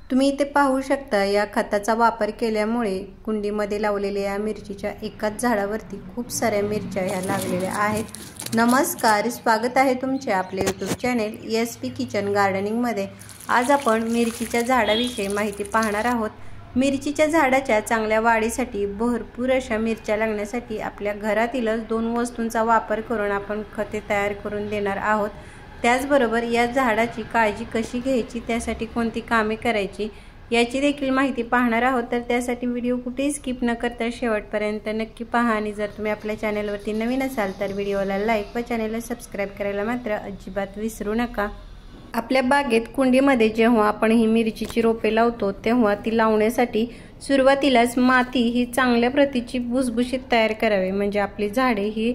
तुम्ही इथे पाहू शकता या खताचा वापर केल्यामुळे कुंडीमध्ये लावलेल्या या मिरचीच्या एकाच झाडावरती खूप साऱ्या मिरच्या ह्या लागलेल्या आहेत। नमस्कार, स्वागत आहे तुमचे आपले YouTube channel SP kitchen gardening मध्ये। आज आपण मिरचीच्या झाडाविषयी माहिती पाहणार आहोत। मिरचीच्या झाडाच्या चांगल्या वाढीसाठी भरपूर अशा मिरच्या लागण्यासाठी आपल्या घरातीलच 2 वस्तूंचा वापर करून आपण खते तयार करून देणार आहोत। त्याचबरोबर या झाडाची काळजी कशी घ्यायची, त्यासाठी कोणती कामे करायची याची देखील माहिती पाहणार आहोत। तर त्यासाठी व्हिडिओ कुठेही स्किप न करता शेवटपर्यंत नक्की पहा आणि जर तुम्ही आपल्या चॅनलवरती नवीन असाल तर व्हिडिओला लाईक व चॅनलला सबस्क्राइब करायला मात्र अजिबात विसरू नका। आपल्या बागेत कुंडीमध्ये जेव्हा आपण ही मिरचीची रोपे लावतो तेव्हा ती लावण्यासाठी सुरुवातीलाच माती ही चांगल्या प्रतीची भुसभुशीत तयार करावी, म्हणजे आपली झाडे ही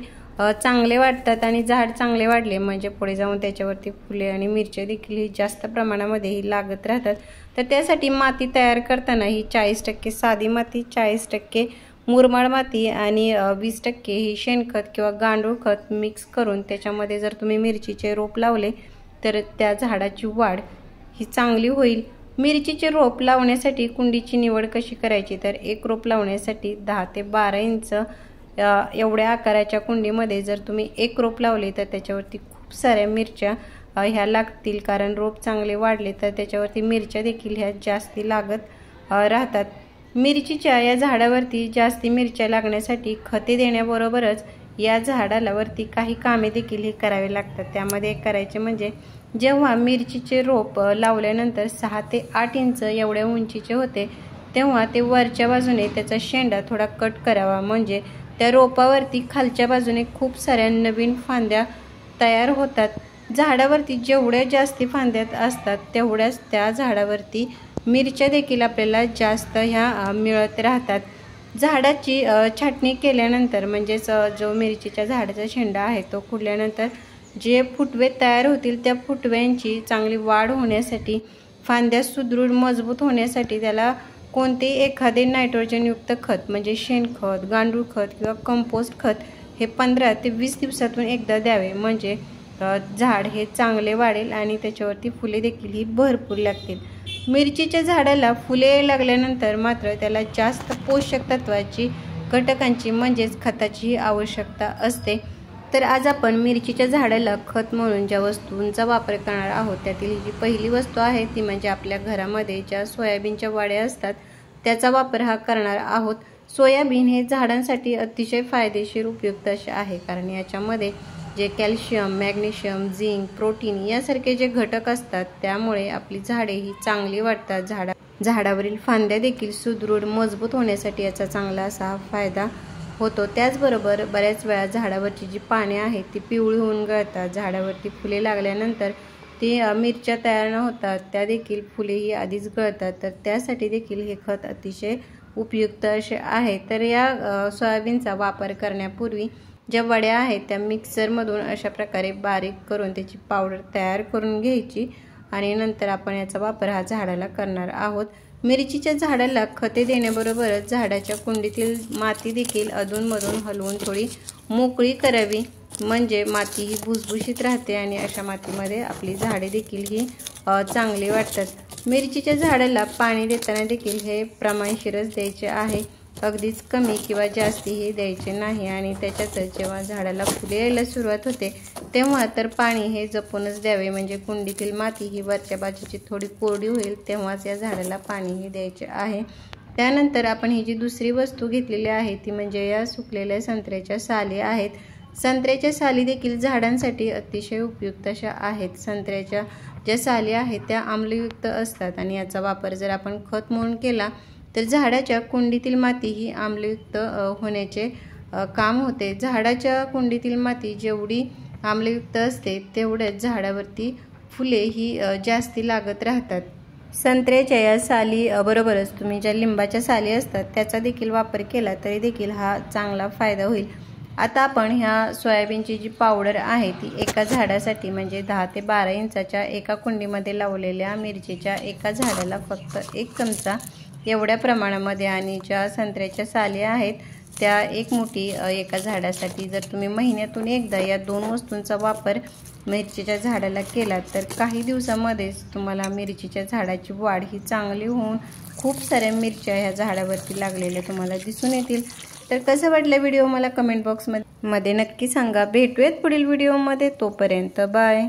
चांगले वाढतात आणि झाड चांगले वाढले म्हणजे पुढे जाऊन त्याच्यावरती फुले आणि मिरच्या देखील ही जास्त प्रमाणामध्ये ही लागत राहतात। तर त्यासाठी माती तयार करताना ही 40% साधी माती, 40% मुरमाड माती आणि 20% ही शेणखत किंवा गांडूळ खत मिक्स करून त्याच्यामध्ये जर तुम्ही मिरचीचे रोप लावले तर त्या झाडाची वाढ ही चांगली होईल। मिरचीचे रोप लावण्यासाठी कुंडीची निवड कशी करायची, तर एक रोप लावण्यासाठी 10 ते 12 इंच एवढ्या आकाराच्या कुंडीमध्ये जर तुम्ही एक रोप लावले तर त्याच्यावरती खूप साऱ्या मिरच्या ह्या लागतील, कारण रोप चांगले वाढले तर त्याच्यावरती मिरच्या देखील ह्या जास्ती लागत राहतात। मिरचीच्या या झाडावरती जास्ती मिरच्या लागण्यासाठी खते देण्याबरोबरच या झाडाला वरती काही कामे देखील करावे लागतात। त्यामध्ये एक करायचे म्हणजे जेव्हा मिरचीचे रोप लावल्यानंतर 6 ते 8 इंच एवढ्या उंचीचे होते तेव्हा ते वरच्या बाजूने त्याचा शेंडा थोडा कट करावा, म्हणजे त्या रोपावरती खालच्या बाजूने खूप साऱ्या नवीन फांद्या तयार होतात। झाडावरती जेवढ्या जास्ती फांद्या असतात तेवढ्याच त्या झाडावरती मिरच्या देखील आपल्याला जास्त ह्या मिळत राहतात। झाडाची छाटणी केल्यानंतर म्हणजेच जो मिरचीच्या झाडाचा शेंडा आहे तो खुडल्यानंतर जे फुटवे तयार होतील त्या फुटव्यांची चांगली वाढ होण्यासाठी, फांद्या सुदृढ मजबूत होण्यासाठी त्याला कोणते एखादे नायट्रोजनयुक्त खत म्हणजे शेणखत, गांडूळ खत किंवा कंपोस्ट खत हे 15 ते 20 दिवसातून एकदा द्यावे, म्हणजे झाड हे चांगले वाढेल आणि त्याच्यावरती फुले देखील ही भरपूर लागतील। मिरचीच्या झाडाला फुले लागल्यानंतर मात्र त्याला जास्त पोषक तत्वाची घटकांची म्हणजेच खताची आवश्यकता असते। तर आज आपण मिरचीच्या झाडाला खत म्हणून ज्या वस्तूंचा वापर करणार आहोत त्यातील जी पहिली वस्तू आहे ती म्हणजे आपल्या घरामध्ये ज्या सोयाबीनच्या वाड्या असतात त्याचा वापर हा करणार आहोत। सोयाबीन हे झाडांसाठी अतिशय फायदेशीर उपयुक्त असे आहे, कारण याच्यामध्ये जे कॅल्शियम, मॅग्नेशियम, झिंक, प्रोटीन यासारखे जे घटक असतात त्यामुळे आपली झाडे ही चांगली वाढतात। झाडावरील फांद्या देखील सुदृढ मजबूत होण्यासाठी याचा चांगला असा फायदा होतो। त्याचबरोबर बऱ्याच वेळा झाडावरची जी पाने आहेत ती पिवळी होऊन गळतात, झाडावरती फुले लागल्यानंतर ती मिरच्या तयार न होतात त्या देखील फुले ही आधीच गळतात, तर त्यासाठी देखील हे खत अतिशय उपयुक्त असे आहे। तर या सोयाबीनचा वापर करण्यापूर्वी ज्या वड्या आहेत त्या मिक्सरमधून अशा प्रकारे बारीक करून त्याची पावडर तयार करून घ्यायची आणि नंतर आपण याचा वापर हा झाडाला करणार आहोत। मिरचीच्या झाडाला खते देण्याबरोबरच झाडाच्या कुंडीतील माती देखील अधूनमधून हलवून थोडी मोकळी करावी, म्हणजे माती ही भुसभुशीत राहते आणि अशा मातीमध्ये आपली झाडे देखील ही चांगली वाढतात। मिरचीच्या झाडाला पाणी देताना देखील हे प्रमाणशीरच द्यायचे आहे, अगदीच कमी किंवा जास्ती हे द्यायचे नाही। आणि त्याच्यातच जेव्हा झाडाला फुले यायला सुरुवात होते तेव्हा तर पाणी हे जपूनच द्यावे, म्हणजे कुंडीतील माती ही वरच्या बाजूची थोडी कोरडी होईल तेव्हाच या झाडाला पाणीही द्यायचे आहे। त्यानंतर आपण ही जी दुसरी वस्तू घेतलेली आहे ती म्हणजे या सुकलेल्या संत्र्याच्या साली आहेत। संत्र्याच्या साली देखील झाडांसाठी अतिशय उपयुक्त अशा आहेत। संत्र्याच्या ज्या साली आहेत त्या आम्लयुक्त असतात आणि याचा वापर जर आपण खत म्हणून केला तर झाडाच्या कुंडीतील माती ही आम्लयुक्त होण्याचे काम होते। झाडाच्या कुंडीतील माती जेवढी आम्लयुक्त असते तेवढ्याच झाडावरती फुले ही जास्ती लागत राहतात। संत्र्याच्या या साली बरोबरच तुम्ही ज्या लिंबाच्या साली असतात त्याचा देखील वापर केला तरी देखील हा चांगला फायदा होईल। आता आपण ह्या सोयाबीनची जी पावडर आहे ती एका झाडासाठी म्हणजे 10 ते 12 इंचाच्या एका कुंडीमध्ये लावलेल्या मिरचीच्या एका झाडाला फक्त 1 चमचा एवढ्या प्रमाणामध्ये आणि ज्या संत्र्याच्या साली आहेत त्या एक मुठी एका झाडासाठी जर तुम्ही महिन्यातून एकदा या 2 वस्तूंचा वापर मिरचीच्या झाडाला केला तर काही दिवसामध्येच तुम्हाला मिरचीच्या झाडाची वाढ ही चांगली होऊन खूप साऱ्या मिरच्या ह्या झाडावरती लागलेल्या तुम्हाला दिसून येतील। तर कसं वाटलं व्हिडिओ मला कमेंट बॉक्समध्ये नक्की सांगा। भेटूयात पुढील व्हिडिओमध्ये, तोपर्यंत बाय।